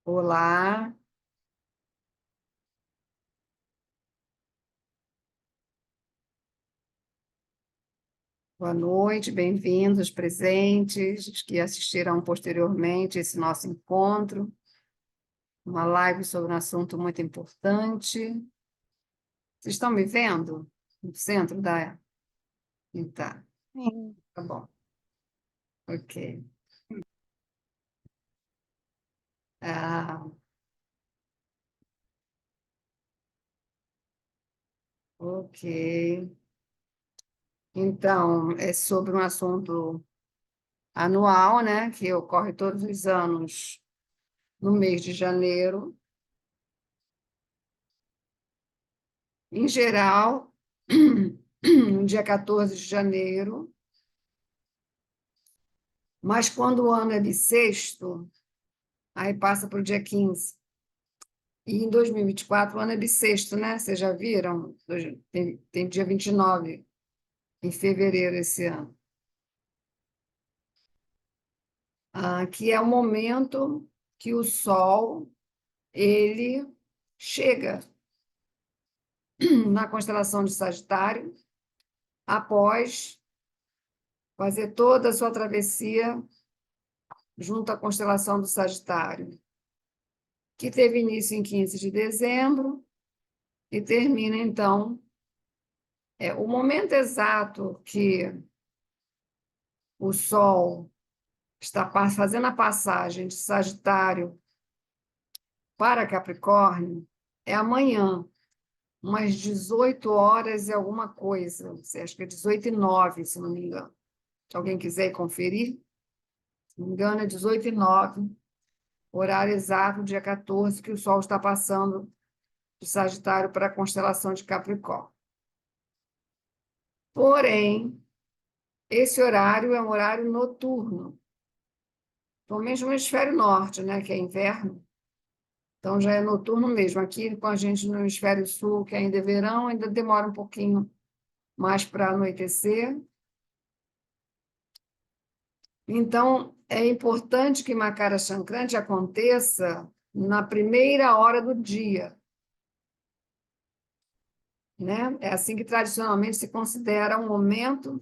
Olá, boa noite, bem-vindos, presentes, os que assistirão posteriormente esse nosso encontro, uma live sobre um assunto muito importante. Vocês estão me vendo no centro da... Tá, Sim. tá bom, ok. Ah, ok. Então, é sobre um assunto anual, né, que ocorre todos os anos no mês de janeiro. Em geral, no dia 14 de janeiro, mas quando o ano é bissexto, aí passa para o dia 15. E em 2024, o ano é bissexto, né? Vocês já viram? Tem dia 29 em fevereiro esse ano. Que é o momento que o Sol ele chega na constelação de Sagitário após fazer toda a sua travessia junto à constelação do Sagitário, que teve início em 15 de dezembro e termina, então, o momento exato que o Sol está fazendo a passagem de Sagitário para Capricórnio é amanhã, umas 18 horas e alguma coisa. Acho que é 18h09, se não me engano. Se alguém quiser conferir, se não me engano, é 18h09, horário exato, dia 14, que o Sol está passando de Sagitário para a constelação de Capricórnio. Porém, esse horário é um horário noturno, pelo menos no hemisfério norte, né, que é inverno. Então, já é noturno mesmo. Aqui, com a gente no hemisfério sul, que ainda é verão, ainda demora um pouquinho mais para anoitecer. Então, é importante que Makara Sankranti aconteça na primeira hora do dia, né? É assim que tradicionalmente se considera um momento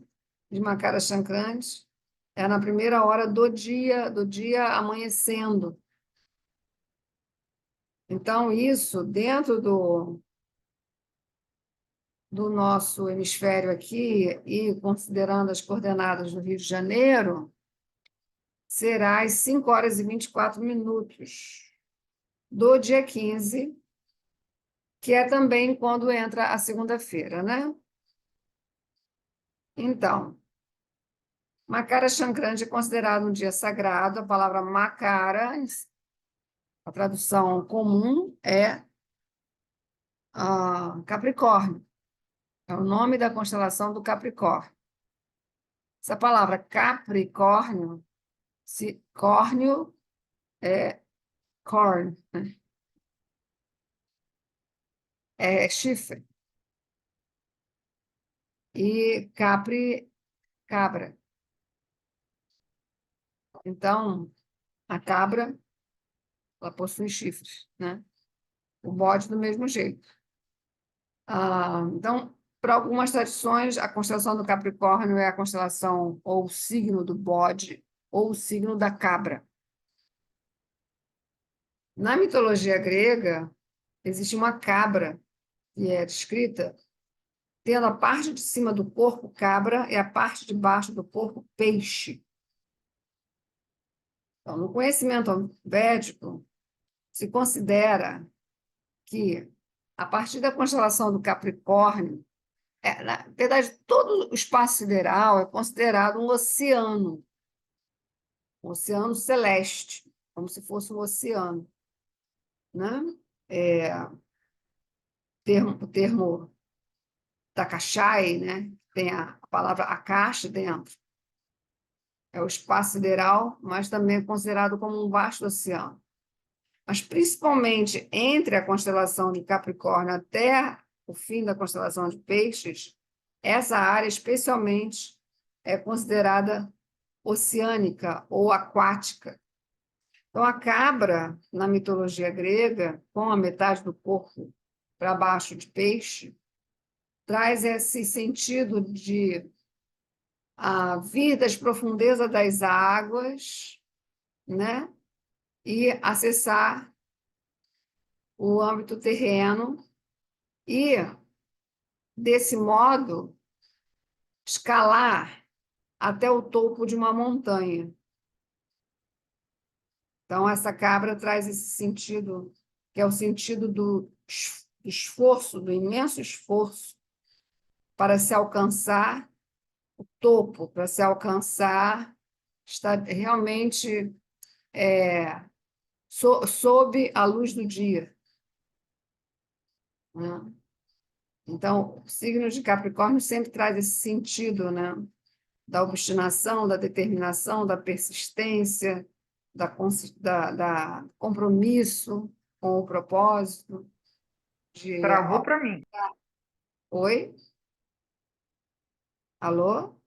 de Makara Sankranti, é na primeira hora do dia amanhecendo. Então, isso, dentro do nosso hemisfério aqui, e considerando as coordenadas do Rio de Janeiro, será às 5 horas e 24 minutos do dia 15, que é também quando entra a segunda-feira, né? Então, Makara Sankranti é considerado um dia sagrado. A palavra Makara, a tradução comum é Capricórnio. É o nome da constelação do Capricórnio. Essa palavra Capricórnio, córneo é corn, né? É chifre, e capri, cabra. Então, a cabra, ela possui chifres, né? O bode do mesmo jeito. Então, para algumas tradições, a constelação do Capricórnio é a constelação ou o signo do bode ou o signo da cabra. Na mitologia grega, existe uma cabra que é descrita tendo a parte de cima do corpo cabra e a parte de baixo do corpo peixe. Então, no conhecimento védico, se considera que, a partir da constelação do Capricórnio, na verdade, todo o espaço sideral é considerado um oceano celeste, como se fosse um oceano, né? O termo Takashai, né? Tem a palavra Akash dentro. É o espaço sideral, mas também é considerado como um vasto oceano. Mas, principalmente entre a constelação de Capricórnio até o fim da constelação de Peixes, essa área especialmente é considerada oceânica ou aquática. Então, a cabra, na mitologia grega, com a metade do corpo para baixo de peixe, traz esse sentido de vir das profundezas das águas, né? E acessar o âmbito terreno e, desse modo, escalar até o topo de uma montanha. Então, essa cabra traz esse sentido, que é o sentido do esforço, do imenso esforço para se alcançar o topo, para se alcançar, está realmente sob a luz do dia, né? Então, o signo de Capricórnio sempre traz esse sentido, né? Da obstinação, da determinação, da persistência, da compromisso com o propósito, de... Travou para mim. Oi? Alô?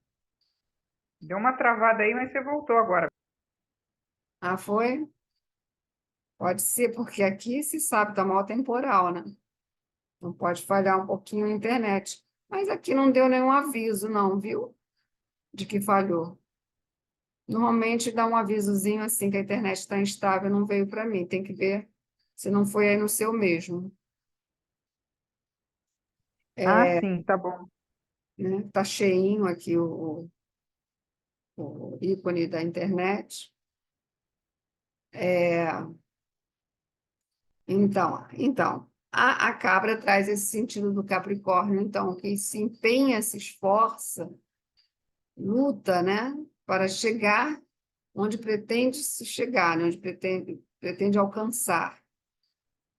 Deu uma travada aí, mas você voltou agora. Ah, foi? Pode ser, porque aqui se sabe, está mal temporal, né? Não pode falhar um pouquinho a internet. Mas aqui não deu nenhum aviso, não, viu? De que falhou. Normalmente dá um avisozinho assim que a internet está instável, não veio para mim. Tem que ver se não foi aí no seu mesmo. Ah, sim, tá bom. Né? Está cheinho aqui o ícone da internet. Então, a cabra traz esse sentido do Capricórnio, então, que se empenha, se esforça, luta, né, para chegar onde pretende se chegar, né, onde pretende alcançar.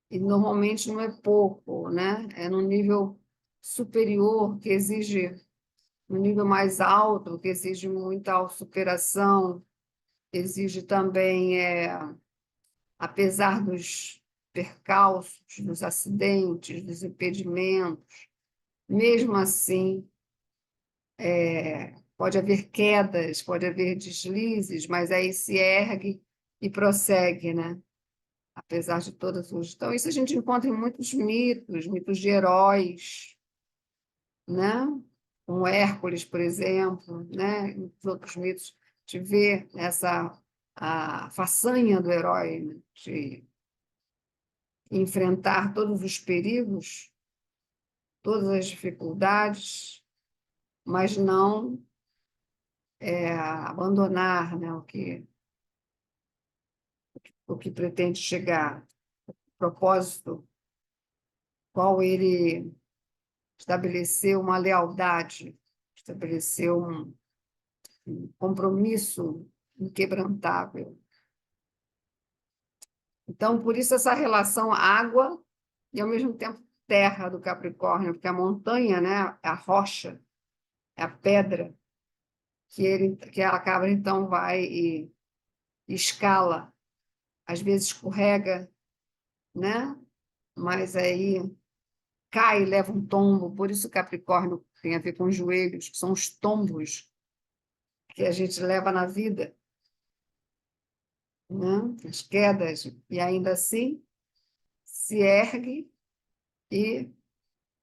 E normalmente não é pouco, né? É num nível superior, que exige um nível mais alto, que exige muita autossuperação, exige também, apesar dos percalços, dos acidentes, dos impedimentos, mesmo assim, pode haver quedas, pode haver deslizes, mas aí se ergue e prossegue, né? Apesar de todas as... Então, isso a gente encontra em muitos mitos, mitos de heróis, né? Como Hércules, por exemplo, né? Em outros mitos, de ver a façanha do herói, né? De enfrentar todos os perigos, todas as dificuldades, mas não abandonar, né? O que pretende chegar, o propósito, qual ele estabeleceu uma lealdade, estabeleceu um compromisso inquebrantável. Então, por isso, essa relação água e, ao mesmo tempo, terra do Capricórnio, porque a montanha, né, é a rocha, é a pedra, que a cabra, então, vai e escala, às vezes escorrega, né? Mas aí cai e leva um tombo. Por isso, o Capricórnio tem a ver com os joelhos, que são os tombos que a gente leva na vida, né? As quedas, e ainda assim se ergue e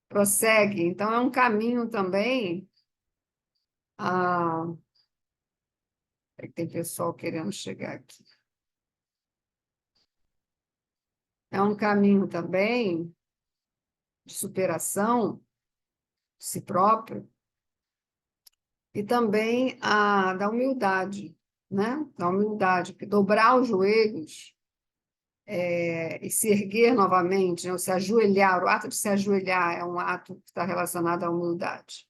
prossegue. Então, é um caminho também. Ah, tem pessoal querendo chegar aqui. É um caminho também de superação de si próprio e também da humildade, né? Da humildade, que dobrar os joelhos e se erguer novamente, né? Ou se ajoelhar, o ato de se ajoelhar é um ato que está relacionado à humildade.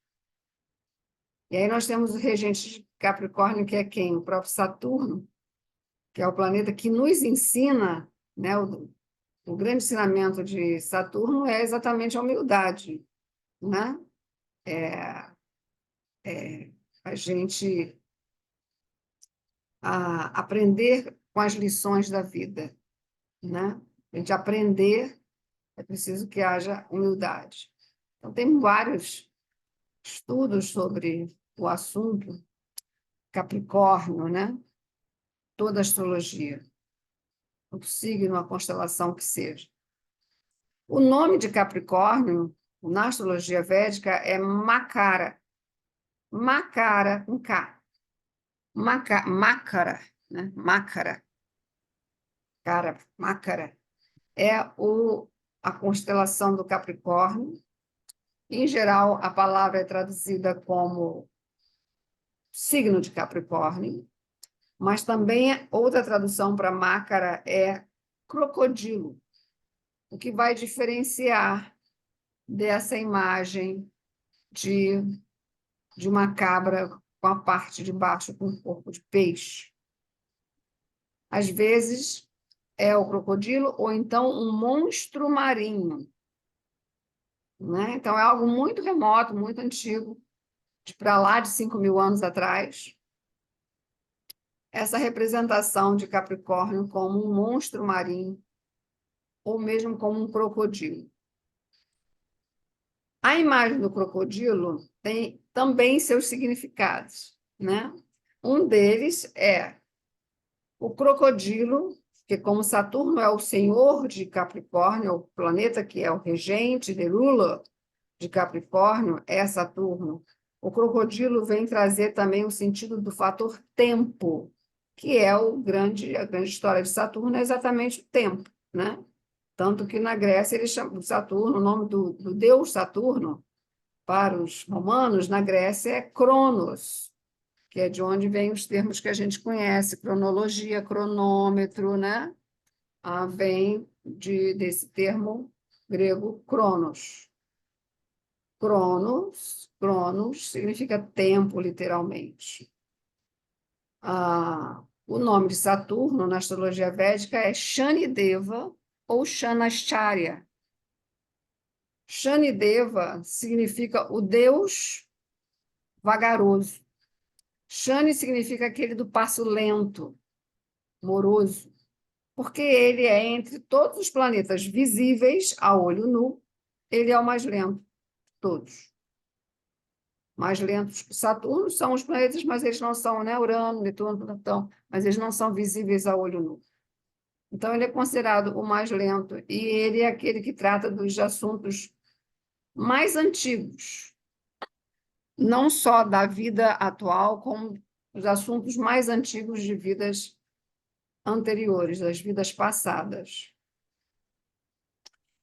E aí nós temos o regente de Capricórnio, que é quem? O próprio Saturno, que é o planeta que nos ensina, né? O grande ensinamento de Saturno é exatamente a humildade, né? A gente aprender com as lições da vida, né? A gente aprender, é preciso que haja humildade. Então, tem vários estudos sobre o assunto Capricórnio, né? Toda a astrologia. o signo, a constelação que seja. O nome de Capricórnio, na astrologia védica, é Makara. Makara, com K. Makara, né? Makara. Cara, Makara. É a constelação do Capricórnio. Em geral, a palavra é traduzida como signo de Capricórnio, mas também outra tradução para Makara é crocodilo, o que vai diferenciar dessa imagem de uma cabra com a parte de baixo com o corpo de peixe. Às vezes é o crocodilo ou então um monstro marinho, né? Então é algo muito remoto, muito antigo, de para lá de 5.000 anos atrás. Essa representação de Capricórnio como um monstro marinho ou mesmo como um crocodilo. A imagem do crocodilo tem também seus significados, né? Um deles é o crocodilo, que como Saturno é o senhor de Capricórnio, o planeta que é o regente de Lula de Capricórnio, é Saturno. O crocodilo vem trazer também o sentido do fator tempo, que é a grande história de Saturno, é exatamente o tempo, né? Tanto que na Grécia eles chamam Saturno, o nome do deus Saturno, para os romanos, na Grécia é Cronos, que é de onde vêm os termos que a gente conhece, cronologia, cronômetro, né? Vem desse termo grego Cronos. Cronos significa tempo, literalmente. O nome de Saturno, na astrologia védica, é Shanideva ou Shanashcharya. Shanideva significa o deus vagaroso. Shani significa aquele do passo lento, moroso, porque ele é entre todos os planetas visíveis a olho nu, ele é o mais lento de todos. Mais lentos que Saturno são os planetas, mas eles não são, né? Urano, Netuno, Plutão, mas eles não são visíveis a olho nu. Então, ele é considerado o mais lento e ele é aquele que trata dos assuntos mais antigos, não só da vida atual, como os assuntos mais antigos de vidas anteriores, das vidas passadas.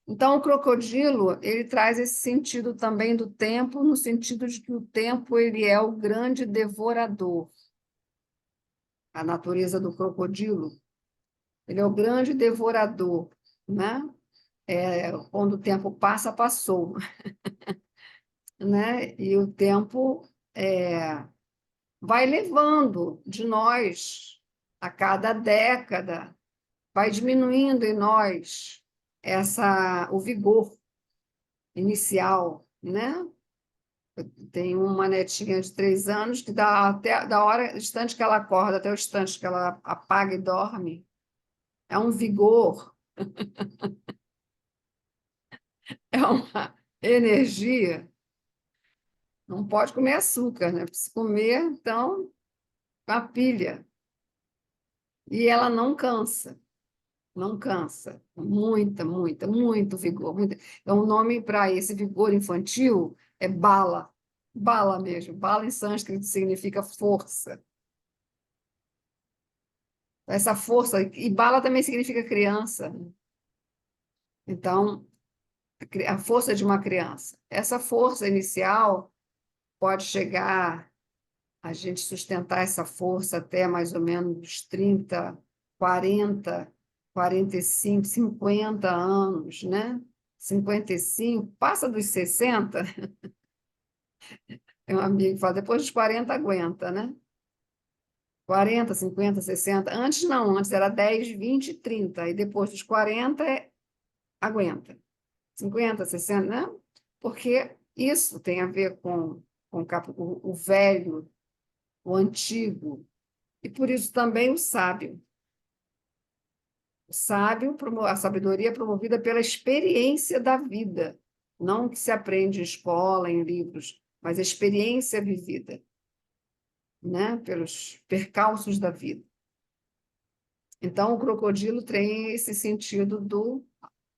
Então, o crocodilo, ele traz esse sentido também do tempo, no sentido de que o tempo ele é o grande devorador. A natureza do crocodilo, ele é o grande devorador, né? Quando o tempo passa, passou, né? E o tempo vai levando de nós a cada década, vai diminuindo em nós o vigor inicial, né? Tem uma netinha de 3 anos que dá até da hora, instante que ela acorda até o instante que ela apaga e dorme, é um vigor, é uma energia. Não pode comer açúcar, né? Se comer, então, uma pilha. E ela não cansa, não cansa. Muito vigor. Então, o nome para esse vigor infantil é bala. Bala mesmo. Bala em sânscrito significa força. Essa força, e bala também significa criança. Então, a força de uma criança. Essa força inicial pode chegar a gente sustentar essa força até mais ou menos 30, 40, 45, 50 anos, né? 55, passa dos 60, tem um amigo que fala, depois dos 40 aguenta, né? 40, 50, 60. Antes não, antes era 10, 20, 30. E depois dos 40 aguenta. 50, 60, né? Porque isso tem a ver com o velho, o antigo, e por isso também o sábio. O sábio, a sabedoria é promovida pela experiência da vida, não que se aprende em escola, em livros, mas a experiência vivida, né? Pelos percalços da vida. Então, o crocodilo tem esse sentido do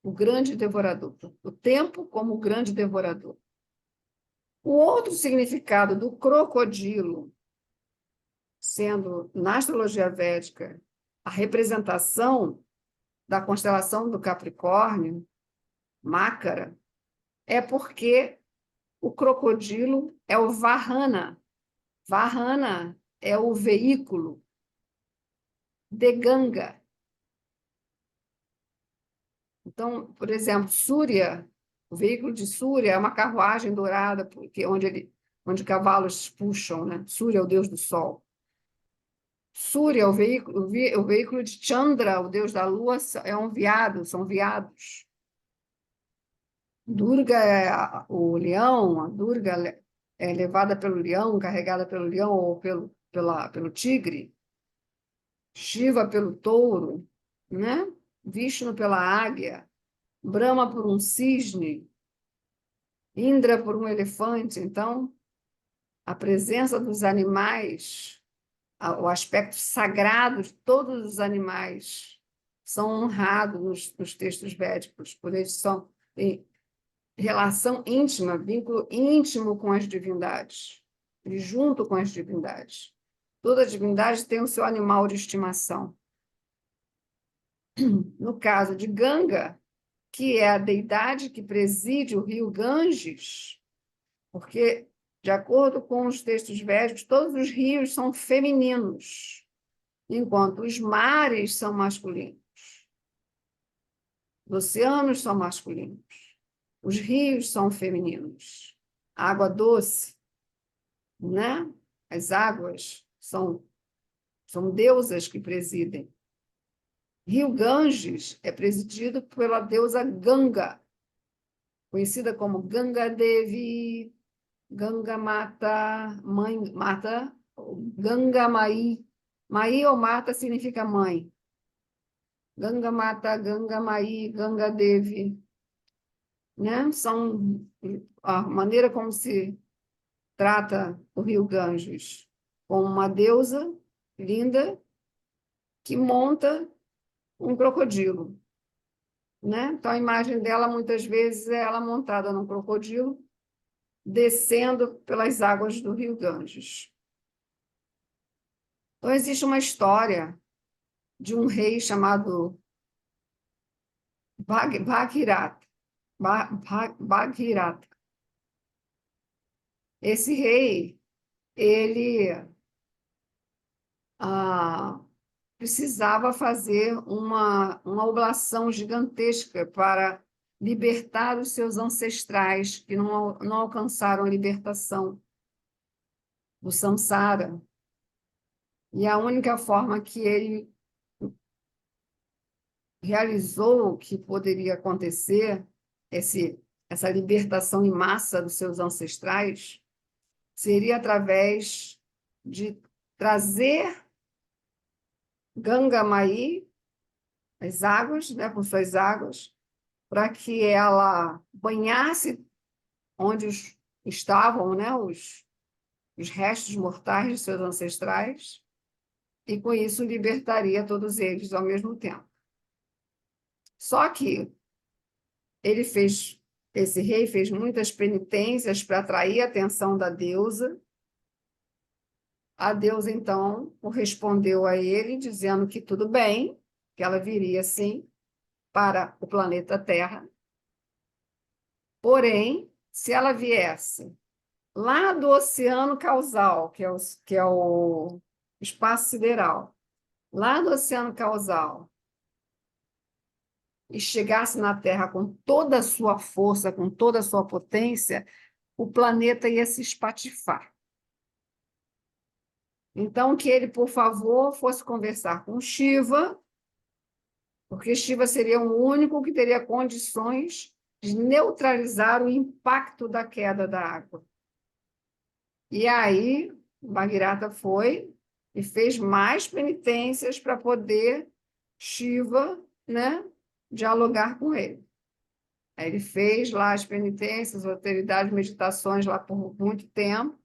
o grande devorador, o tempo como o grande devorador. O outro significado do crocodilo, sendo na astrologia védica a representação da constelação do Capricórnio, Mácara, é porque o crocodilo é o Vahana. Vahana é o veículo de Ganga. Então, por exemplo, Súria, o veículo de Súria é uma carruagem dourada, porque onde cavalos puxam, né? Súria é o deus do sol. Súria, o veículo de Chandra, o deus da lua, é um veado, são veados. Durga é o leão, a Durga é levada pelo leão, carregada pelo leão ou pelo tigre. Shiva pelo touro, né? Vishnu pela águia, Brahma por um cisne, Indra por um elefante. Então, a presença dos animais, o aspecto sagrado de todos os animais são honrados nos textos védicos, por eles são em relação íntima, vínculo íntimo com as divindades, e junto com as divindades. Toda divindade tem o seu animal de estimação. No caso de Ganga, que é a deidade que preside o rio Ganges, porque, de acordo com os textos védicos, todos os rios são femininos, enquanto os mares são masculinos, os oceanos são masculinos, os rios são femininos. A água doce, né? As águas são deusas que presidem. Rio Ganges é presidido pela deusa Ganga, conhecida como Ganga Devi, Ganga Mata, mãe Mata, Ganga Mai. Mai ou Mata significa mãe. Ganga Mata, Ganga Mai, Ganga Devi, né? São a maneira como se trata o rio Ganges, como uma deusa linda que monta um crocodilo, né? Então a imagem dela muitas vezes é ela montada num crocodilo descendo pelas águas do rio Ganges. Então existe uma história de um rei chamado Bhagirath. Bhagirath. Esse rei, ele precisava fazer uma oblação gigantesca para libertar os seus ancestrais que não alcançaram a libertação do samsara. E a única forma que ele realizou que poderia acontecer essa libertação em massa dos seus ancestrais seria através de trazer Ganga Mai, as águas, né, com suas águas, para que ela banhasse onde estavam, né, os restos mortais de seus ancestrais, e com isso libertaria todos eles ao mesmo tempo. Só que esse rei fez muitas penitências para atrair a atenção da deusa. A deusa, então, correspondeu a ele, dizendo que tudo bem, que ela viria, sim, para o planeta Terra. Porém, se ela viesse lá do oceano causal, que é o espaço sideral, lá do oceano causal, e chegasse na Terra com toda a sua força, com toda a sua potência, o planeta ia se espatifar. Então, que ele, por favor, fosse conversar com Shiva, porque Shiva seria o único que teria condições de neutralizar o impacto da queda da água. E aí, Bhagirata foi e fez mais penitências para poder Shiva, né, dialogar com ele. Aí ele fez lá as penitências, austeridades, meditações lá por muito tempo,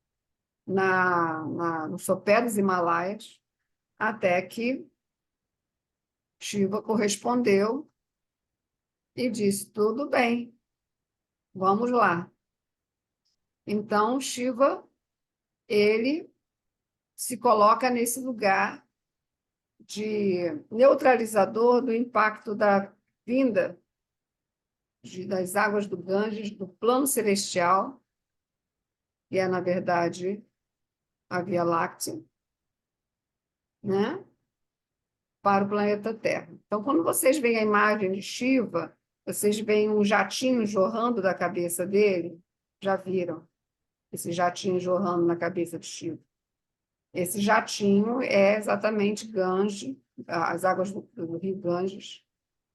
no sopé dos Himalaias, até que Shiva correspondeu e disse: tudo bem, vamos lá. Então, Shiva, ele se coloca nesse lugar de neutralizador do impacto da vinda das águas do Ganges, do plano celestial, que é, na verdade, a Via Láctea, né? Para o planeta Terra. Então, quando vocês veem a imagem de Shiva, vocês veem um jatinho jorrando da cabeça dele. Já viram esse jatinho jorrando na cabeça de Shiva? Esse jatinho é exatamente Ganges, as águas do rio Ganges,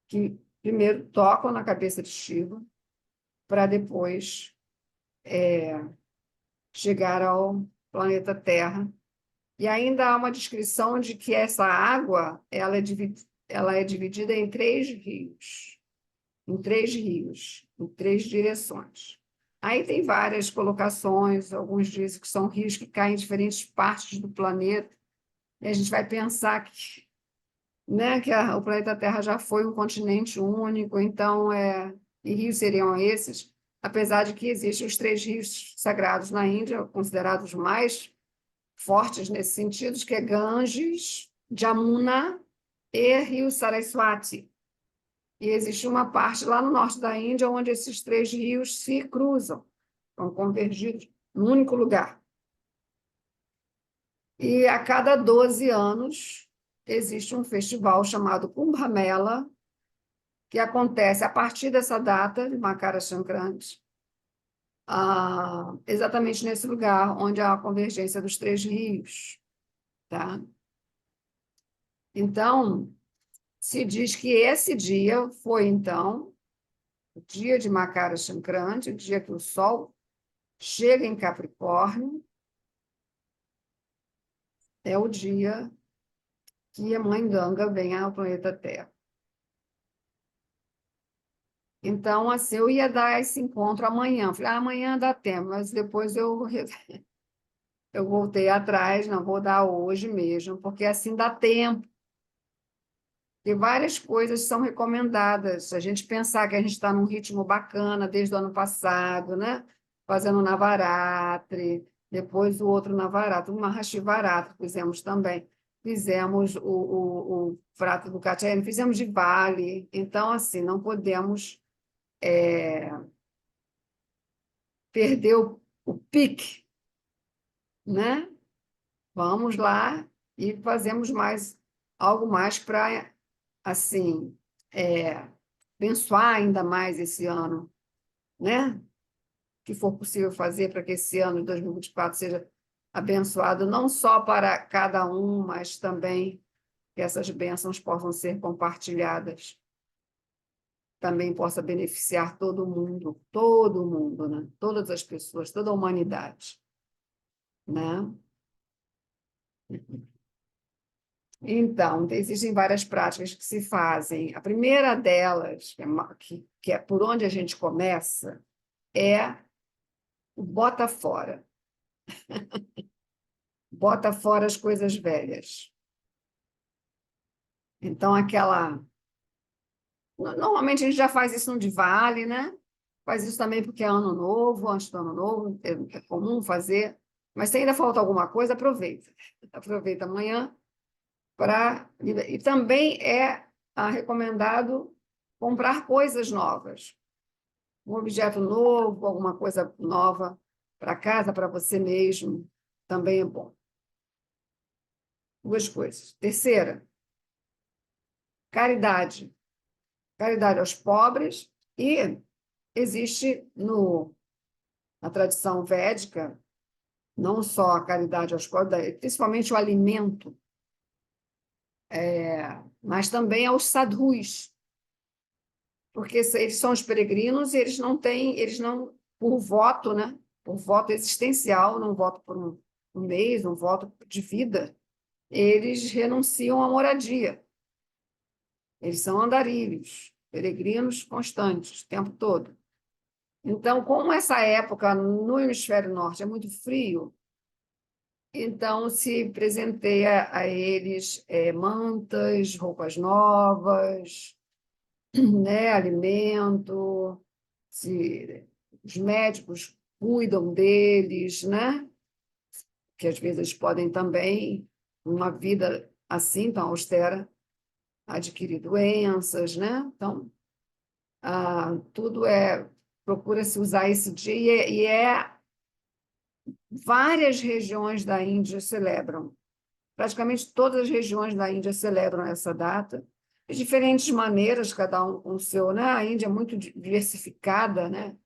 que primeiro tocam na cabeça de Shiva, para depois chegar ao planeta Terra. E ainda há uma descrição de que essa água ela é dividida em em três direções. Aí tem várias colocações, alguns dizem que são rios que caem em diferentes partes do planeta, e a gente vai pensar que, né, que o planeta Terra já foi um continente único, então, e rios seriam esses, apesar de que existem os três rios sagrados na Índia, considerados mais fortes nesse sentido, que é Ganges, Jamuna e Rio Saraswati. E existe uma parte lá no norte da Índia onde esses três rios se cruzam, estão convergidos num único lugar. E a cada 12 anos existe um festival chamado Kumbh Mela, que acontece a partir dessa data, de Makara Sankranti, exatamente nesse lugar onde há a convergência dos três rios. Tá? Então, se diz que esse dia foi, então, o dia de Makara Sankranti, o dia que o Sol chega em Capricórnio, é o dia que a Mãe Ganga vem ao planeta Terra. Então, assim, eu ia dar esse encontro amanhã. Falei, amanhã dá tempo, mas depois eu voltei atrás, não vou dar hoje mesmo, porque assim dá tempo. E várias coisas são recomendadas. A gente pensar que a gente está num ritmo bacana desde o ano passado, né? Fazendo Navaratri, depois o outro Navaratri, o Mahashivaratri fizemos também. Fizemos o prato do Katyayana, fizemos de Vale. Então, assim, não podemos perder o pique, né? Vamos lá e fazemos algo mais para, assim, abençoar ainda mais esse ano, né? Que for possível fazer para que esse ano de 2024 seja abençoado não só para cada um, mas também que essas bênçãos possam ser compartilhadas, também possa beneficiar todo mundo, né? Todas as pessoas, toda a humanidade, né? Então, existem várias práticas que se fazem. A primeira delas, que é por onde a gente começa, é o bota fora. Bota fora as coisas velhas. Então, normalmente a gente já faz isso no Diwali, né? Faz isso também porque é ano novo, antes do ano novo, é comum fazer. Mas se ainda falta alguma coisa, aproveita. Aproveita amanhã para. E também é recomendado comprar coisas novas. Um objeto novo, alguma coisa nova para casa, para você mesmo, também é bom. Duas coisas. Terceira, caridade. Caridade aos pobres e existe na tradição védica não só a caridade aos pobres, principalmente o alimento, mas também aos sadhus, porque eles são os peregrinos e eles não, por voto, né? Por voto existencial, não voto por um mês, um voto de vida, eles renunciam à moradia. Eles são andarilhos, peregrinos constantes, o tempo todo. Então, como essa época no hemisfério norte é muito frio, Então, se presenteia a eles mantas, roupas novas, né, alimento, se os médicos cuidam deles, né, que às vezes podem também, uma vida assim tão austera, adquirir doenças, né? Então, tudo procura-se usar esse dia várias regiões da Índia celebram. Praticamente todas as regiões da Índia celebram essa data, de diferentes maneiras, cada um com o seu, né? A Índia é muito diversificada, né?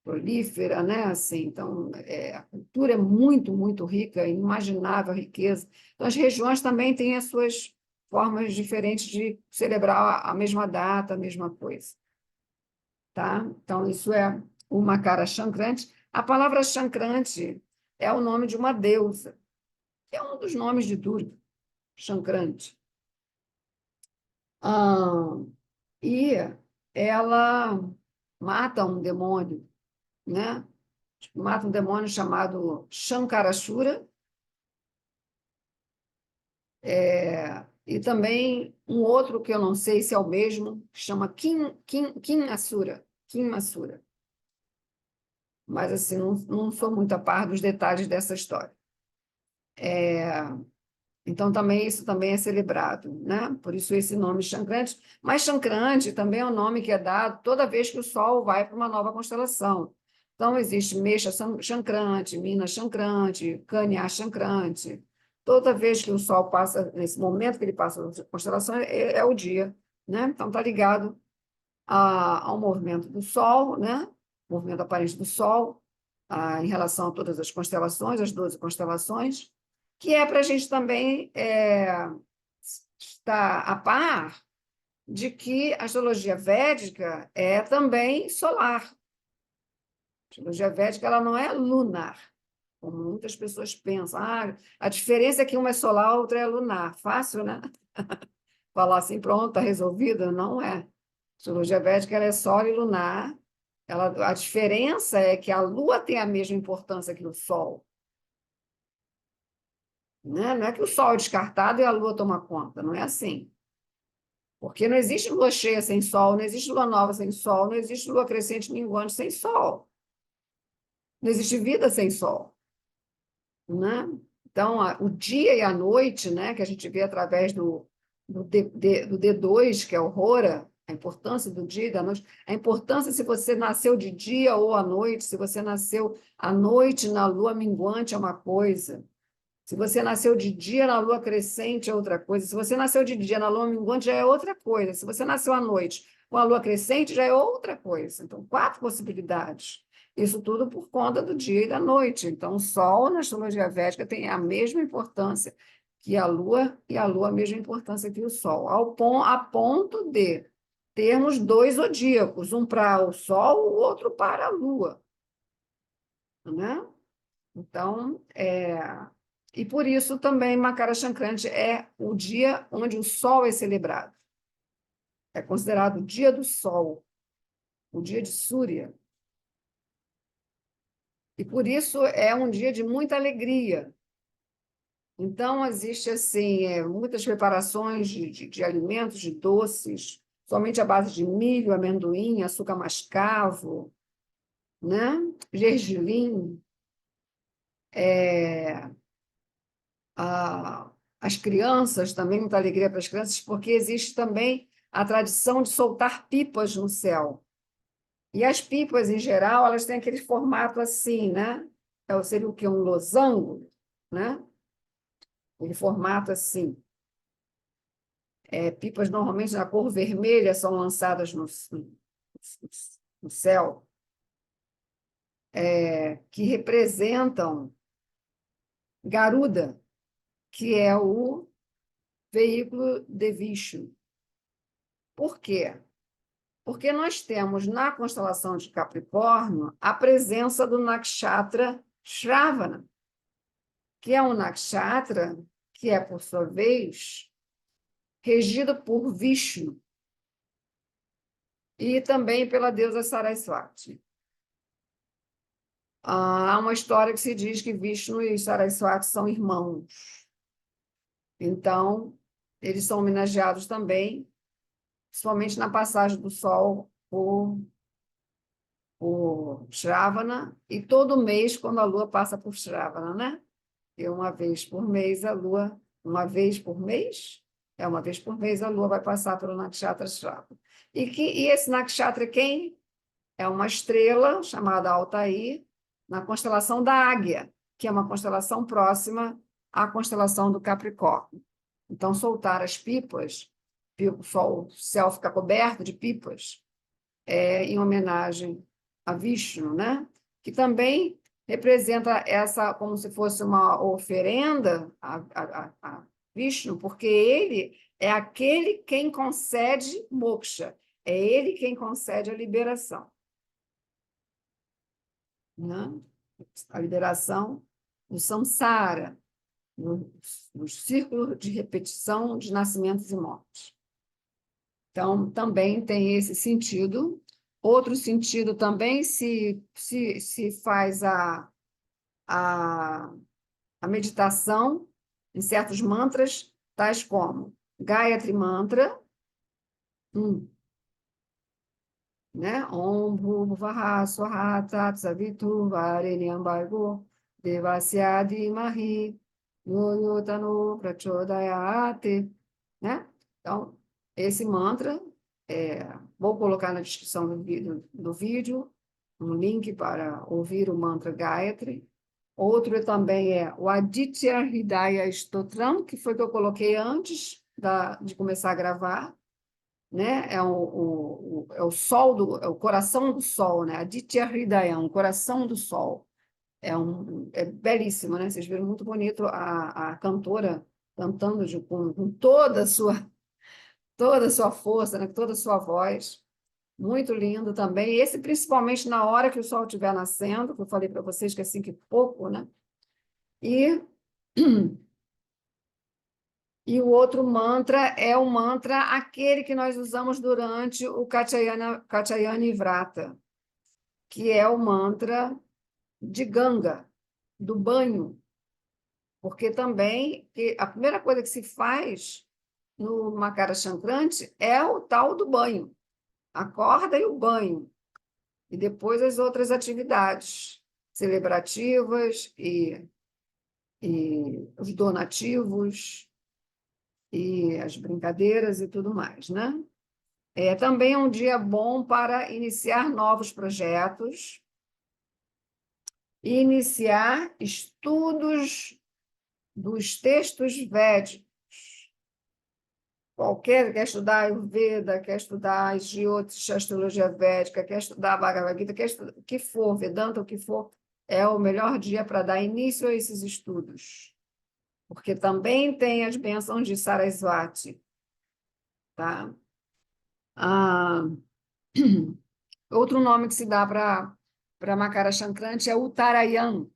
Prolífera, né? Assim, então, a cultura é muito, muito rica, inimaginável a riqueza. Então, as regiões também têm as suas formas diferentes de celebrar a mesma data, a mesma coisa, tá? Então, isso é o Makara Chankrante. A palavra Chankrante é o nome de uma deusa, é um dos nomes de Durga, Chankrante. Ah, e ela mata um demônio, né? Mata um demônio chamado Shankarashura, e também um outro que eu não sei se é o mesmo, que chama Kim Asura. Mas assim, não sou muito a par dos detalhes dessa história. Então, também isso também é celebrado, né? Por isso esse nome Chankrante. Mas Chankrante também é um nome que é dado toda vez que o Sol vai para uma nova constelação. Então, existe Mexa Chankrante, Mina Chankrante, Kanya Chankrante. Toda vez que o Sol passa, nesse momento que ele passa na constelação, é o dia, né? Então, está ligado ao movimento do Sol, né? O movimento aparente do Sol, em relação a todas as constelações, as 12 constelações, que é para a gente também estar a par de que a astrologia védica é também solar. A astrologia védica ela não é lunar, como muitas pessoas pensam. A diferença é que uma é solar, a outra é lunar. Fácil, né? Falar assim, pronto, está resolvido. Não é. A astrologia védica ela é Sol e lunar. A diferença é que a Lua tem a mesma importância que o Sol. Né? Não é que o Sol é descartado e a Lua toma conta. Não é assim. Porque não existe lua cheia sem sol, não existe lua nova sem sol, não existe lua crescente minguante sem sol. Não existe vida sem sol, né? Então, o dia e a noite, né, que a gente vê através do D2, que é o Hora, a importância do dia e da noite, a importância se você nasceu de dia ou à noite, se você nasceu à noite na lua minguante é uma coisa, se você nasceu de dia na lua crescente é outra coisa. Se você nasceu de dia na lua minguante já é outra coisa. Se você nasceu à noite com a lua crescente já é outra coisa. Então, 4 possibilidades. Isso tudo por conta do dia e da noite. Então, o Sol na astrologia védica tem a mesma importância que a Lua e a Lua a mesma importância que o Sol, a ponto de termos 2 zodíacos, um para o Sol, o outro para a Lua, né? Então, e por isso também Makara Chankrante é o dia onde o Sol é celebrado. É considerado o dia do Sol, o dia de Súria. E por isso é um dia de muita alegria. Então, existe assim, muitas preparações de alimentos, de doces, somente à base de milho, amendoim, açúcar mascavo, né? Gergelim. As crianças, também muita alegria para as crianças, porque existe também a tradição de soltar pipas no céu. E as pipas, em geral, elas têm aquele formato assim, né? Seria o quê? Um losango, né? Aquele formato assim. Pipas normalmente na cor vermelha são lançadas no céu, que representam Garuda, que é o veículo de Vishnu. Por quê? Porque nós temos na constelação de Capricórnio a presença do nakshatra Shravana, que é um nakshatra que é, por sua vez, regido por Vishnu e também pela deusa Saraswati. Há uma história que se diz que Vishnu e Saraswati são irmãos. Então, eles são homenageados também, principalmente na passagem do Sol por Shravana, e todo mês, quando a Lua passa por Shravana, né? E uma vez por mês a Lua, uma vez por mês? Uma vez por mês a Lua vai passar pelo Nakshatra Shravana. E esse Nakshatra quem? É uma estrela chamada Altair, na constelação da Águia, que é uma constelação próxima à constelação do Capricórnio. Então, soltar as pipas, o céu fica coberto de pipas, em homenagem a Vishnu, né? Que também representa essa como se fosse uma oferenda a Vishnu, porque ele é aquele quem concede moksha, é ele quem concede a liberação, né? A liberação do samsara, no círculo de repetição de nascimentos e mortes. Então, também tem esse sentido. Outro sentido também se faz a, a meditação em certos mantras, tais como Gayatri Mantra, né? Om Bhuvavaha Swaha Tat Savitur Varenyam Bhargo Devasya Dhimahi Yo Yo Tanu Prachodayate, né? Então, esse mantra, vou colocar na descrição do vídeo um link para ouvir o mantra Gayatri. Outro também é o Aditya Hridaya Stotram, que foi que eu coloquei antes de começar a gravar, né? É o sol é o coração do sol, né? Aditya Hridaya, um coração do sol. É belíssimo, né? Vocês viram muito bonito a cantora cantando com toda a sua força, né? Toda a sua voz. Muito lindo também. Esse, principalmente na hora que o sol estiver nascendo, que eu falei para vocês que é 5 e pouco, né? E E o outro mantra é o mantra, aquele que nós usamos durante o Katyayana Vrata, que é o mantra de Ganga, do banho, porque também a primeira coisa que se faz no Makara Sankranti é o tal do banho, a corda e o banho, e depois as outras atividades celebrativas e os donativos e as brincadeiras e tudo mais, né? Também é um dia bom para iniciar novos projetos e iniciar estudos dos textos védicos. Quer estudar Ayurveda, quer estudar Jyotish, astrologia védica, quer estudar Bhagavad Gita, quer estudar o que for, Vedanta, o que for, é o melhor dia para dar início a esses estudos. Porque também tem as bênçãos de Sarasvati. Tá? Outro nome que se dá para Makara Sankranti é Uttarayan.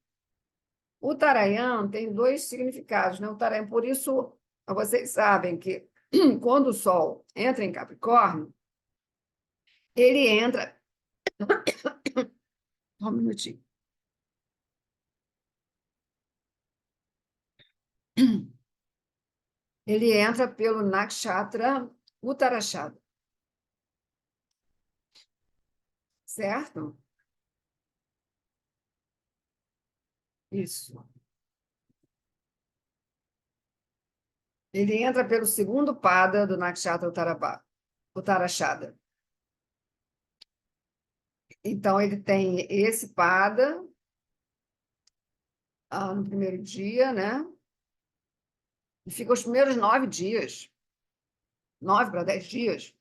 Uttarayan tem 2 significados, né? Uttarayan, por isso, vocês sabem que quando o Sol entra em Capricórnio, ele entra. Um minutinho. Ele entra pelo Nakshatra Uttarashada. Certo? Isso. Ele entra pelo segundo pada do Nakshatra Uttarashada. Então, ele tem esse pada no primeiro dia, né? E fica os primeiros 9 dias, 9 para 10 dias,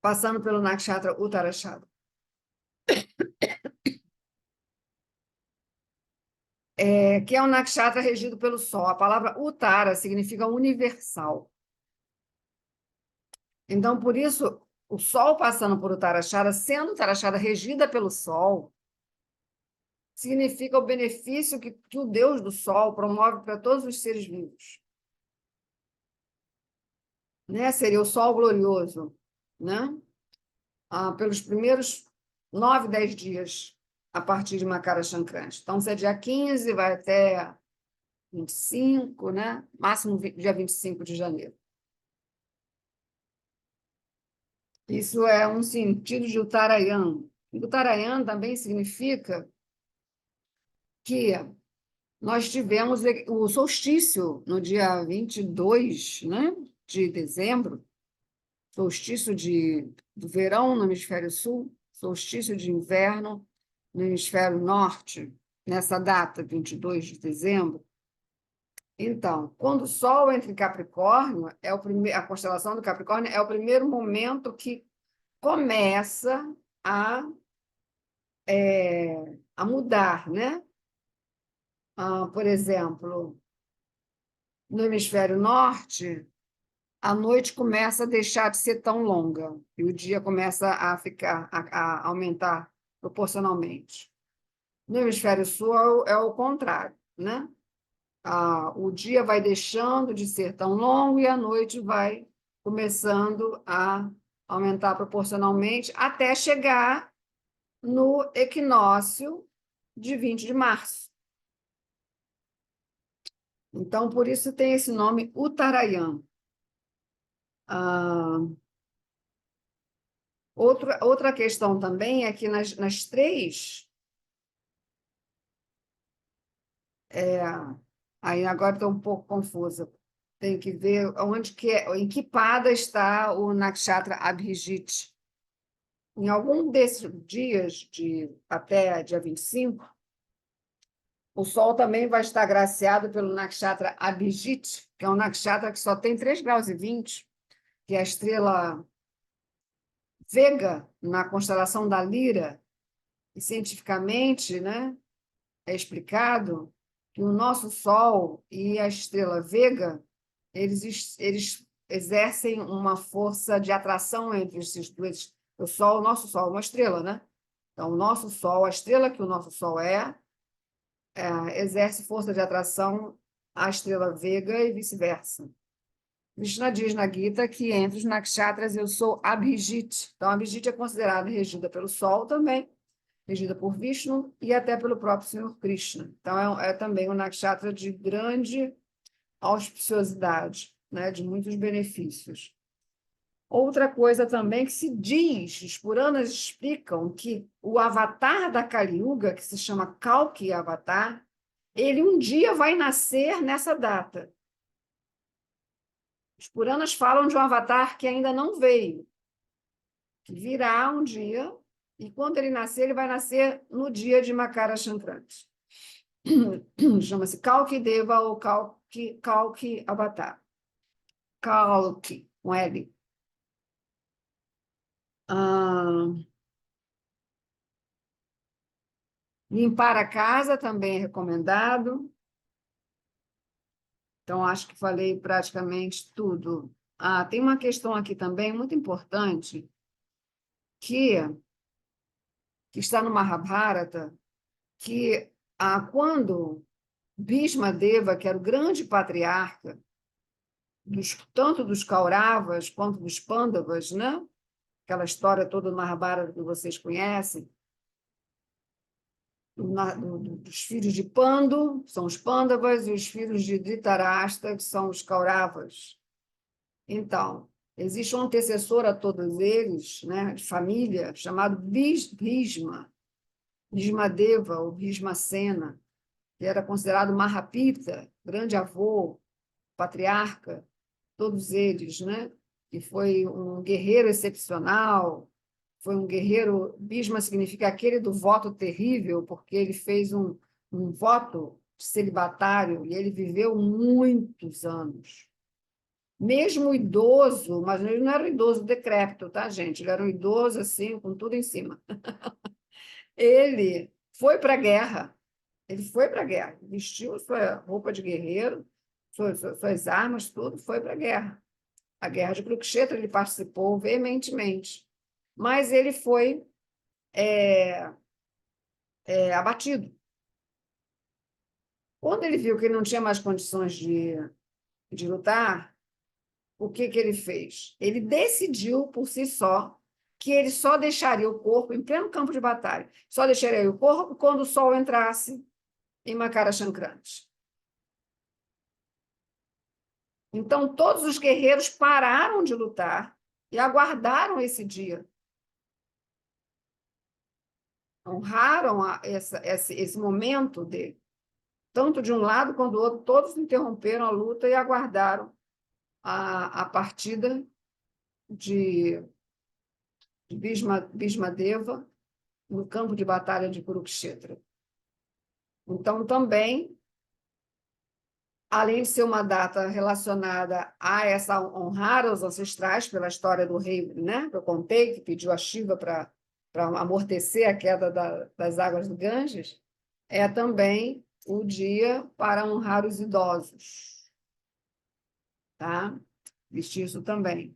passando pelo Nakshatra Uttarashada. Que é um nakshatra regido pelo Sol. A palavra Uttara significa universal. Então, por isso, o Sol passando por Uttarashada, sendo Uttarashada regida pelo Sol, significa o benefício que o Deus do Sol promove para todos os seres vivos. Né? Seria o Sol glorioso, né? pelos primeiros 9, 10 dias a partir de Makara Sankranti. Então, se é dia 15, vai até 25, né? Máximo dia 25 de janeiro. Isso é um sentido de Uttarayan. Uttarayan também significa que nós tivemos o solstício no dia 22, né, de dezembro, solstício do verão no hemisfério sul, solstício de inverno no hemisfério norte, nessa data, 22 de dezembro. Então, quando o Sol entra em Capricórnio, a constelação do Capricórnio é o primeiro momento que começa a, a mudar, né? Por exemplo, no hemisfério norte, a noite começa a deixar de ser tão longa e o dia começa a aumentar proporcionalmente. No hemisfério sul é o contrário, né? O dia vai deixando de ser tão longo e a noite vai começando a aumentar proporcionalmente até chegar no equinócio de 20 de março. Então, por isso tem esse nome Uttarayan. Outra questão também é que nas três. Aí agora estou um pouco confusa. Tem que ver em que pada está o Nakshatra Abhijit. Em algum desses dias, até dia 25, o Sol também vai estar agraciado pelo Nakshatra Abhijit, que é um Nakshatra que só tem 3 graus e 20, que é a estrela Vega, na constelação da Lira, e cientificamente, né, é explicado que o nosso Sol e a estrela Vega, eles exercem uma força de atração entre esses dois. O nosso Sol é uma estrela, né? Então, o nosso Sol, a estrela que o nosso Sol exerce força de atração à estrela Vega e vice-versa. Krishna diz na Gita que entre os nakshatras eu sou Abhijit. Então, Abhijit é considerada regida pelo Sol também, regida por Vishnu e até pelo próprio Senhor Krishna. Então, é também um nakshatra de grande auspiciosidade, né, de muitos benefícios. Outra coisa também que se diz, os Puranas explicam que o avatar da Kali Yuga, que se chama Kalki Avatar, ele um dia vai nascer nessa data. Os Puranas falam de um avatar que ainda não veio, que virá um dia, e quando ele nascer, ele vai nascer no dia de Makara Sankranti. Chama-se Kalki Deva ou Kalki Avatar. Kalki, com L. Limpar a casa também é recomendado. Então, acho que falei praticamente tudo. Tem uma questão aqui também muito importante, que está no Mahabharata, que quando Bhishma Deva, que era o grande patriarca, tanto dos Kauravas quanto dos Pandavas, né? Aquela história toda do Mahabharata que vocês conhecem, dos filhos de Pandu, são os Pandavas, e os filhos de Dhritarashtra, que são os Kauravas. Então, existe um antecessor a todos eles, né, de família, chamado Bhishma, Bhishmadeva, ou Bhishmasena, que era considerado Mahapita, grande avô, patriarca, todos eles, né? Que foi um guerreiro excepcional, foi um guerreiro. Bhishma significa aquele do voto terrível, porque ele fez um voto celibatário e ele viveu muitos anos. Mesmo idoso, mas ele não era um idoso decrépito, tá, gente? Ele era um idoso, assim, com tudo em cima. Ele foi para a guerra. Ele foi para a guerra, vestiu sua roupa de guerreiro, suas armas, tudo, foi para a guerra. A guerra de Kurukshetra ele participou veementemente, mas ele foi abatido. Quando ele viu que ele não tinha mais condições de lutar, o que ele fez? Ele decidiu por si só que ele só deixaria o corpo em pleno campo de batalha, só deixaria o corpo quando o sol entrasse em Makara Sankranti. Então, todos os guerreiros pararam de lutar e aguardaram esse dia. Honraram esse momento dele. Tanto de um lado quanto do outro, todos interromperam a luta e aguardaram a partida de Bhismadeva no campo de batalha de Kurukshetra. Então, também, além de ser uma data relacionada a essa honrar os ancestrais pela história do rei, né, que eu contei, que pediu a Shiva para amortecer a queda das águas do Ganges, é também o dia para honrar os idosos. Tá? Existe isso também.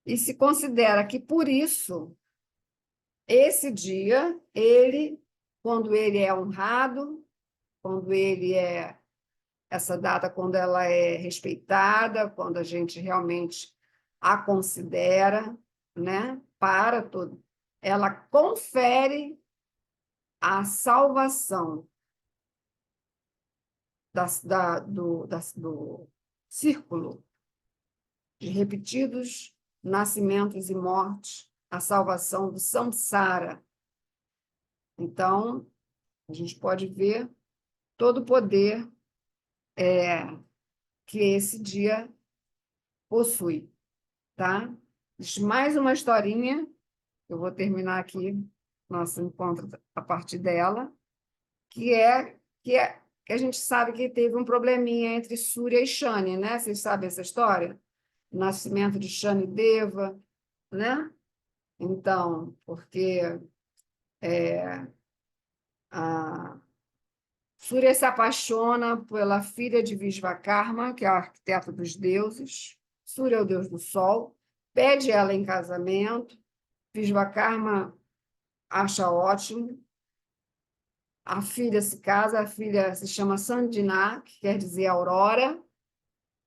E se considera que, por isso, esse dia, quando ele é honrado, quando essa data, quando ela é respeitada, quando a gente realmente a considera, né, para tudo, ela confere a salvação do círculo de repetidos nascimentos e mortes, a salvação do samsara. Então, a gente pode ver todo o poder que esse dia possui, tá? Existe mais uma historinha, eu vou terminar aqui nosso encontro a partir dela, que a gente sabe que teve um probleminha entre Surya e Shani, né? Vocês sabem essa história? O nascimento de Shani Deva, né? Então, porque a Surya se apaixona pela filha de Vishvakarma, que é o arquiteto dos deuses. Surya é o deus do sol, pede ela em casamento. Vishvakarma acha ótimo. A filha se casa, a filha se chama Sandina, que quer dizer aurora.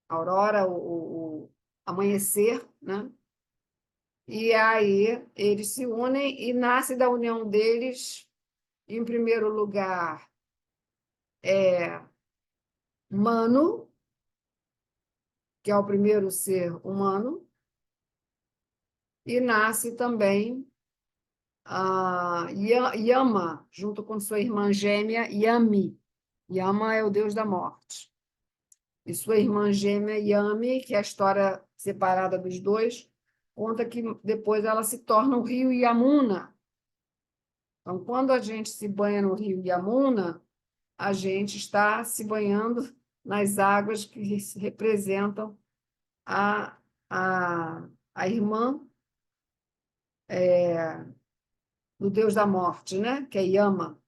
Aurora, o amanhecer, né? E aí eles se unem e nasce da união deles, em primeiro lugar, Manu, que é o primeiro ser humano, e nasce também a Yama, junto com sua irmã gêmea Yami. Yama é o deus da morte. E sua irmã gêmea Yami, que é a história separada dos dois, conta que depois ela se torna o rio Yamuna. Então, quando a gente se banha no rio Yamuna, a gente está se banhando nas águas que representam a, a irmã do deus da morte, né? Que é Yama.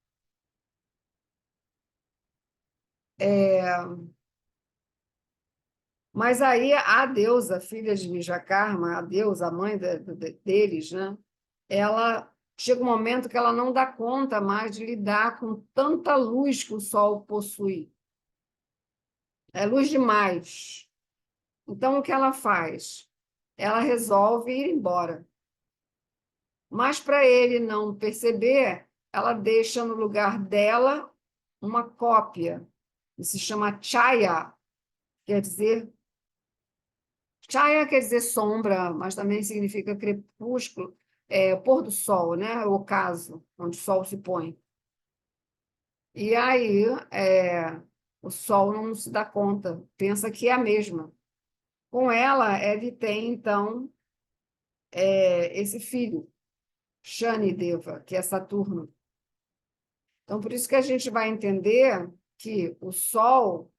Mas aí a deusa, filha de Vijakarma, a deusa, a mãe deles, né? Ela chega um momento que ela não dá conta mais de lidar com tanta luz que o sol possui. É luz demais. Então, o que ela faz? Ela resolve ir embora. Mas, para ele não perceber, ela deixa no lugar dela uma cópia, que se chama Chaya, quer dizer. Chaya quer dizer sombra, mas também significa crepúsculo, pôr do sol, né? O ocaso, onde o sol se põe. E aí o sol não se dá conta, pensa que é a mesma. Com ela, ele tem, então, esse filho, Shanideva, que é Saturno. Então, por isso que a gente vai entender que o Sol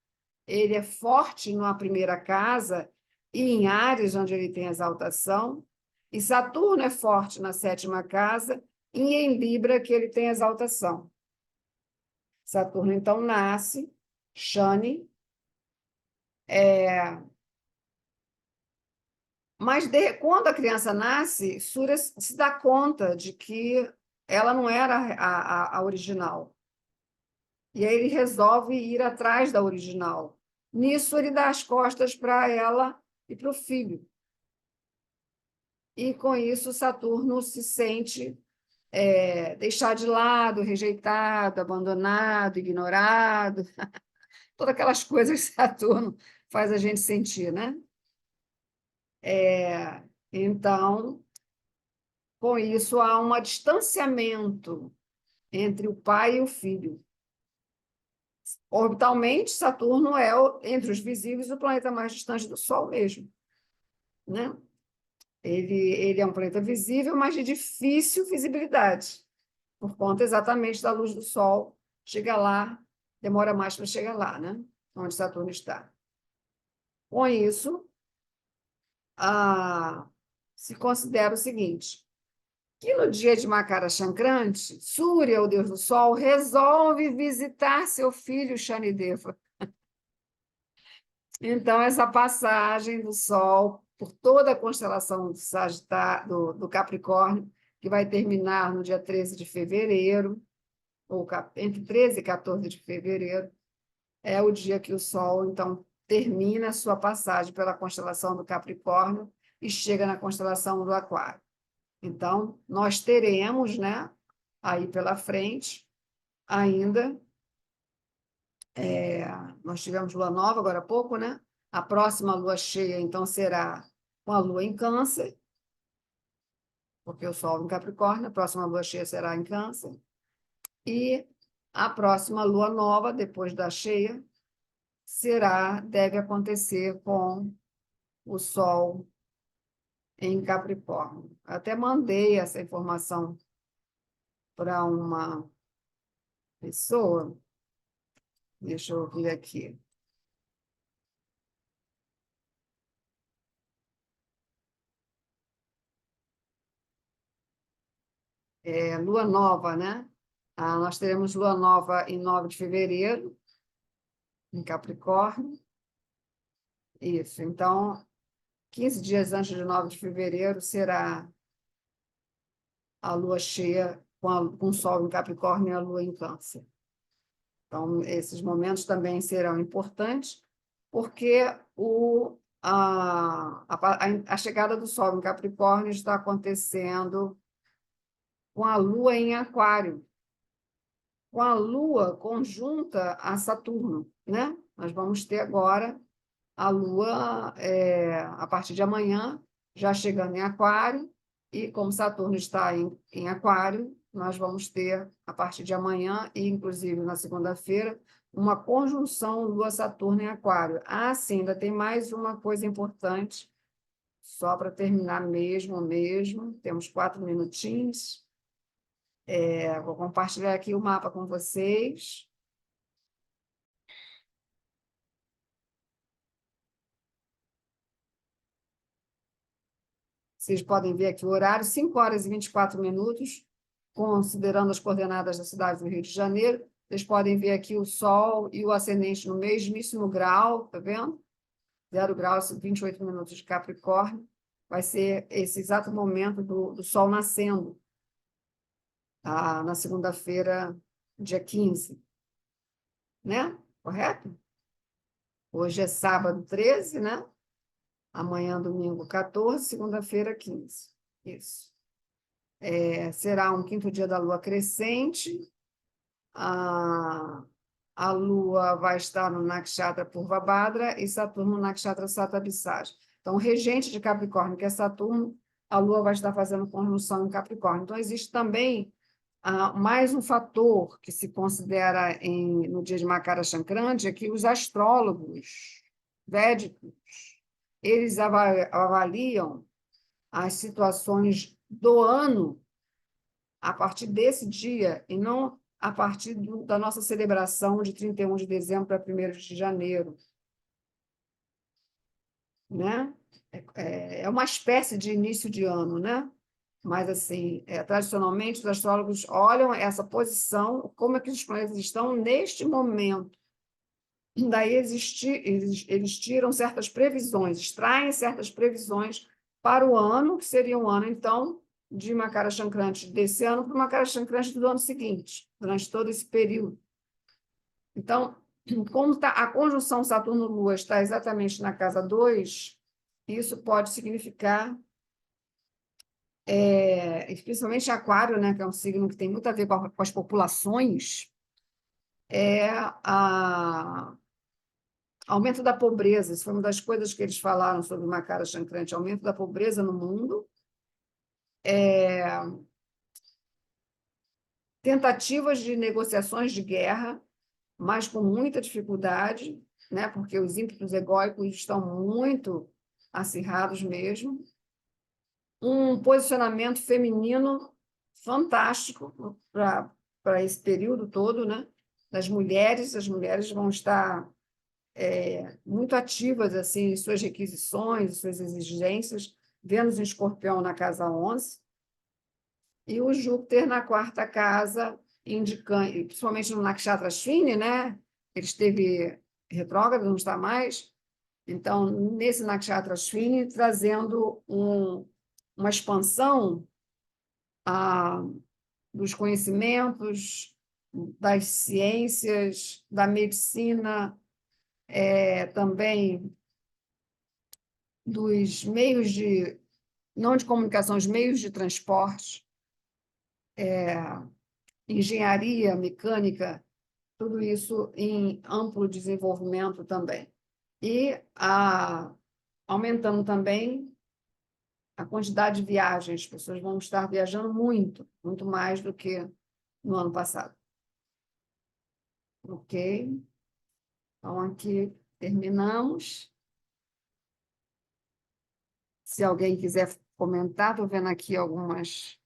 ele é forte na primeira casa e em Áries, onde ele tem exaltação, e Saturno é forte na sétima casa e em Libra, que ele tem exaltação. Saturno, então, nasce, Shani, mas quando a criança nasce, Surya se dá conta de que ela não era a original. E aí ele resolve ir atrás da original. Nisso, ele dá as costas para ela e para o filho. e, com isso, Saturno se sente deixado de lado, rejeitado, abandonado, ignorado, todas aquelas coisas que Saturno faz a gente sentir, né? Então, com isso, há um distanciamento entre o pai e o filho. Orbitalmente, Saturno é, entre os visíveis, o planeta mais distante do Sol mesmo, né? Ele é um planeta visível, mas de difícil visibilidade, por conta exatamente da luz do Sol. Chega lá, demora mais para chegar lá, né? Onde Saturno está. Com isso, se considera o seguinte, que no dia de Makara Sankranti, Surya, o deus do Sol, resolve visitar seu filho Shanideva. Então, essa passagem do Sol por toda a constelação do Capricórnio, que vai terminar no dia 13 de fevereiro, ou entre 13 e 14 de fevereiro, é o dia que o Sol, então, termina a sua passagem pela constelação do Capricórnio e chega na constelação do Aquário. Então, nós teremos, né, aí pela frente, ainda, nós tivemos lua nova agora há pouco, né? A próxima lua cheia, então, será com a lua em Câncer, porque o Sol em Capricórnio, a próxima lua cheia será em Câncer, e a próxima lua nova, depois da cheia, deve acontecer com o Sol em Capricórnio. Até mandei essa informação para uma pessoa, deixa eu ver aqui. Lua nova, né? Nós teremos lua nova em 9 de fevereiro, em Capricórnio. Isso, então, 15 dias antes de 9 de fevereiro será a lua cheia com o Sol em Capricórnio e a lua em Câncer. Então, esses momentos também serão importantes, porque a chegada do Sol em Capricórnio está acontecendo com a lua em Aquário, com a Lua conjunta a Saturno, né? Nós vamos ter agora a Lua, a partir de amanhã, já chegando em Aquário, e como Saturno está em Aquário, nós vamos ter, a partir de amanhã, e inclusive na segunda-feira, uma conjunção Lua-Saturno em Aquário. Sim, ainda tem mais uma coisa importante, só para terminar mesmo, temos 4 minutinhos. Vou compartilhar aqui o mapa com vocês. Vocês podem ver aqui o horário, 5 horas e 24 minutos, considerando as coordenadas da cidade do Rio de Janeiro. Vocês podem ver aqui o Sol e o ascendente no mesmíssimo grau, tá vendo? 0 graus, 28 minutos de Capricórnio. Vai ser esse exato momento do Sol nascendo, na segunda-feira, dia 15. Né? Correto? Hoje é sábado 13, né? Amanhã, domingo 14, segunda-feira 15. Isso. Será um 5º dia da lua crescente. A lua vai estar no Nakshatra Purvabhadra e Saturno no Nakshatra Satabhissaja. Então, o regente de Capricórnio, que é Saturno, a lua vai estar fazendo conjunção em Capricórnio. Então, existe também mais um fator que se considera no dia de Makara Sankranti, é que os astrólogos védicos, eles avaliam as situações do ano a partir desse dia e não a partir da nossa celebração de 31 de dezembro para 1º de janeiro. Né? É uma espécie de início de ano, né? Mas, assim, tradicionalmente, os astrólogos olham essa posição, como é que os planetas estão neste momento. Daí eles tiram certas previsões, extraem certas previsões para o ano, que seria um ano, então, de Makara Sankranti desse ano para o Makara Sankranti do ano seguinte, durante todo esse período. Então, como a conjunção Saturno-Lua está exatamente na casa 2, isso pode significar especialmente Aquário, né, que é um signo que tem muito a ver com as populações, é aumento da pobreza. Isso foi uma das coisas que eles falaram sobre Makara Chankrante, aumento da pobreza no mundo, tentativas de negociações de guerra, mas com muita dificuldade, né, porque os ímpetos egóicos estão muito acirrados mesmo. Um posicionamento feminino fantástico para esse período todo, né? Das mulheres, as mulheres vão estar muito ativas assim, em suas requisições, em suas exigências. Vênus em Escorpião na casa 11 e o Júpiter na quarta casa, indicando, principalmente no Nakshatra Ashwini, né? Ele esteve retrógrado, não está mais. Então, nesse Nakshatra Ashwini, trazendo uma expansão dos conhecimentos, das ciências, da medicina, também dos meios não de comunicação, os meios de transporte, engenharia, mecânica, tudo isso em amplo desenvolvimento também. E aumentando também a quantidade de viagens, as pessoas vão estar viajando muito, muito mais do que no ano passado. Ok? Então, aqui terminamos. Se alguém quiser comentar, estou vendo aqui algumas.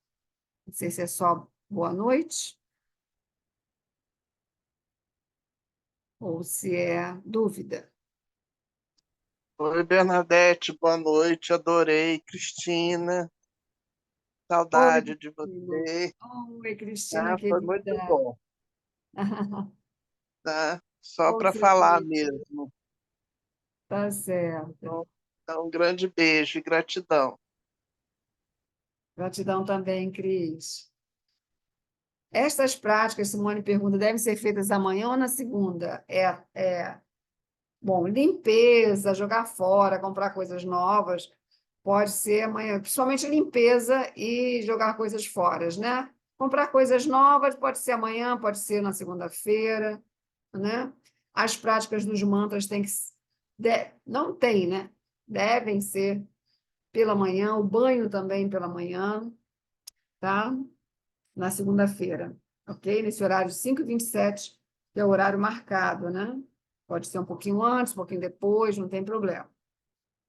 Não sei se é só boa noite ou se é dúvida. Oi, Bernadette, boa noite, adorei. Cristina, Oi, saudade de Cristina. você, Oi, Cristina, tá? Foi muito querida. bom, tá? Só Bom para ser falar vista. mesmo. Tá certo. Então, um grande beijo e gratidão. Gratidão também, Cris. Estas práticas, Simone pergunta, devem ser feitas amanhã ou na segunda? Bom, limpeza, jogar fora, comprar coisas novas, pode ser amanhã, principalmente limpeza e jogar coisas fora, né? Comprar coisas novas pode ser amanhã, pode ser na segunda-feira, né? As práticas dos mantras têm que não tem, né? Devem ser pela manhã, o banho também pela manhã, tá? Na segunda-feira, ok? Nesse horário 5h27, que é o horário marcado, né? Pode ser um pouquinho antes, um pouquinho depois, não tem problema.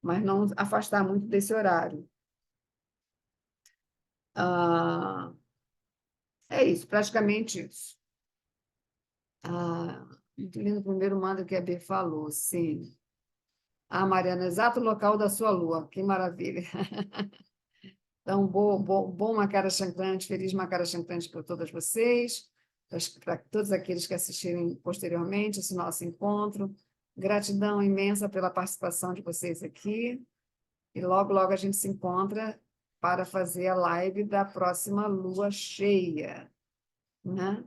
Mas não afastar muito desse horário. É isso, praticamente isso. Muito lindo o primeiro manda que a B falou, sim. Mariana, exato local da sua lua, que maravilha. Então, bom Makara Chankrante, feliz Makara Chankrante para todas vocês, para todos aqueles que assistirem posteriormente esse nosso encontro. Gratidão imensa pela participação de vocês aqui. E logo, logo a gente se encontra para fazer a live da próxima lua cheia, né?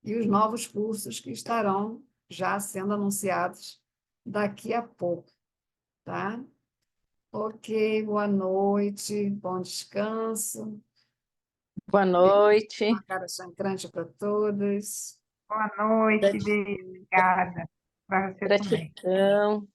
E os novos cursos que estarão já sendo anunciados daqui a pouco, tá? Ok, boa noite, bom descanso. Boa noite. Uma cara chancrante para todos. Boa noite, Bia. Obrigada. Para você também. Gratidão.